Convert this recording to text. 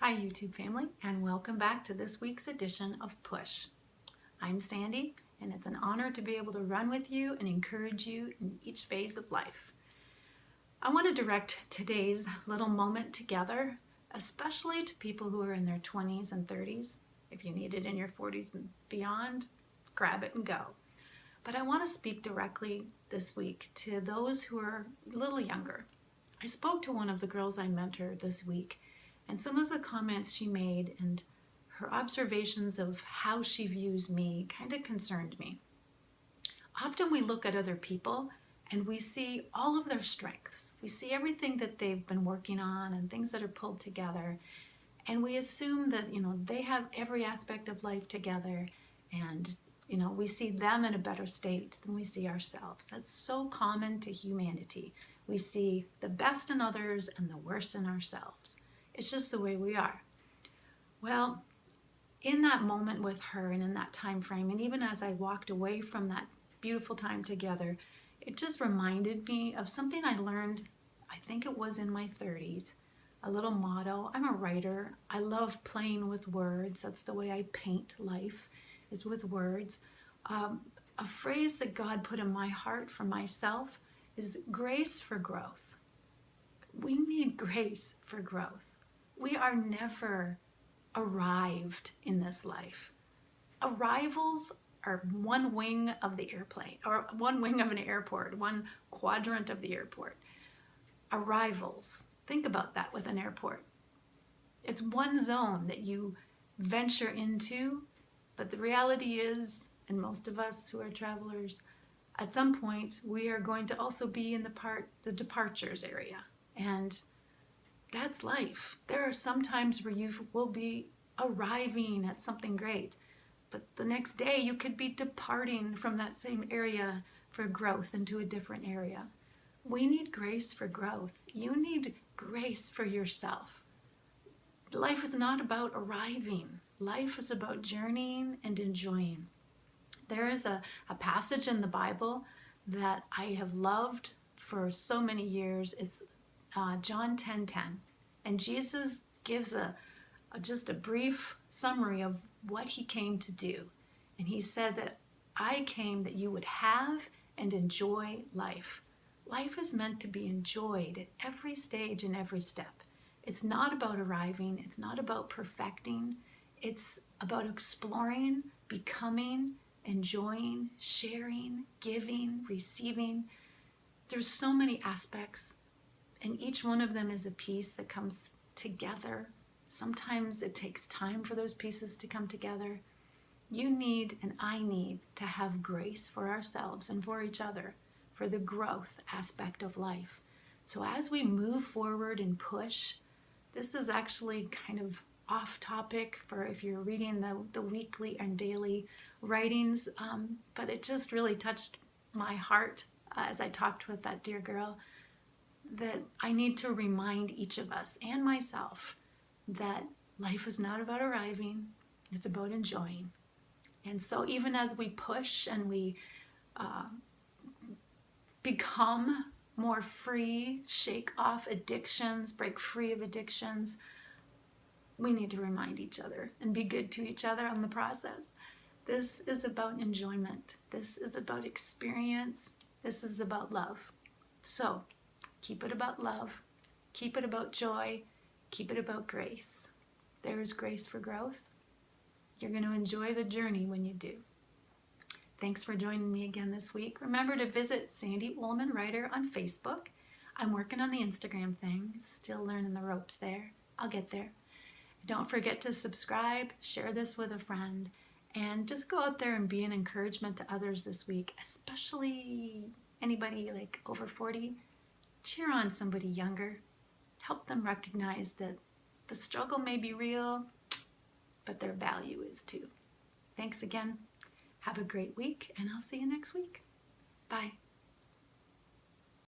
Hi YouTube family, and welcome back to this week's edition of Push. I'm Sandy, and it's an honor to be able to run with you and encourage you in each phase of life. I want to direct today's little moment together, especially to people who are in their 20s and 30s. If you need it in your 40s and beyond, grab it and go. But I want to speak directly this week to those who are a little younger. I spoke to one of the girls I mentored this week, and some of the comments she made and her observations of how she views me kind of concerned me. Often we look at other people and we see all of their strengths. We see everything that they've been working on and things that are pulled together. And we assume that, they have every aspect of life together, and, we see them in a better state than we see ourselves. That's so common to humanity. We see the best in others and the worst in ourselves. It's just the way we are. Well, in that moment with her and in that time frame, and even as I walked away from that beautiful time together, it just reminded me of something I learned, I think it was in my 30s, a little motto. I'm a writer. I love playing with words. That's the way I paint life, is with words. A phrase that God put in my heart for myself is grace for growth. We need grace for growth. We are never arrived in this life. Arrivals are one wing of the airplane, or one wing of an airport, one quadrant of the airport. Arrivals, think about that with an airport. It's one zone that you venture into, but the reality is, and most of us who are travelers, at some point we are going to also be in the departures area. And that's life. There are some times where you will be arriving at something great, but the next day you could be departing from that same area for growth into a different area. We need grace for growth. You need grace for yourself. Life is not about arriving. Life is about journeying and enjoying. There is a passage in the Bible that I have loved for so many years. It's John 10:10, and Jesus gives just a brief summary of what he came to do. And he said that I came that you would have and enjoy life. Life is meant to be enjoyed at every stage and every step. It's not about arriving. It's not about perfecting. It's about exploring, becoming, enjoying, sharing, giving, receiving. There's so many aspects, and each one of them is a piece that comes together. Sometimes it takes time for those pieces to come together. You need, and I need, to have grace for ourselves and for each other, for the growth aspect of life. So as we move forward and push, this is actually kind of off topic for if you're reading the weekly and daily writings, but it just really touched my heart as I talked with that dear girl, that I need to remind each of us and myself that life is not about arriving, it's about enjoying. And so even as we push and we become more free, shake off addictions, break free of addictions, we need to remind each other and be good to each other on the process. This is about enjoyment. This is about experience. This is about love. So keep it about love. Keep it about joy. Keep it about grace. There is grace for growth. You're going to enjoy the journey when you do. Thanks for joining me again this week. Remember to visit Sandy Ullman Writer on Facebook. I'm working on the Instagram thing. Still learning the ropes there. I'll get there. Don't forget to subscribe, share this with a friend, and just go out there and be an encouragement to others this week, especially anybody like over 40. Cheer on somebody younger. Help them recognize that the struggle may be real, but their value is too. Thanks again. Have a great week, and I'll see you next week. Bye.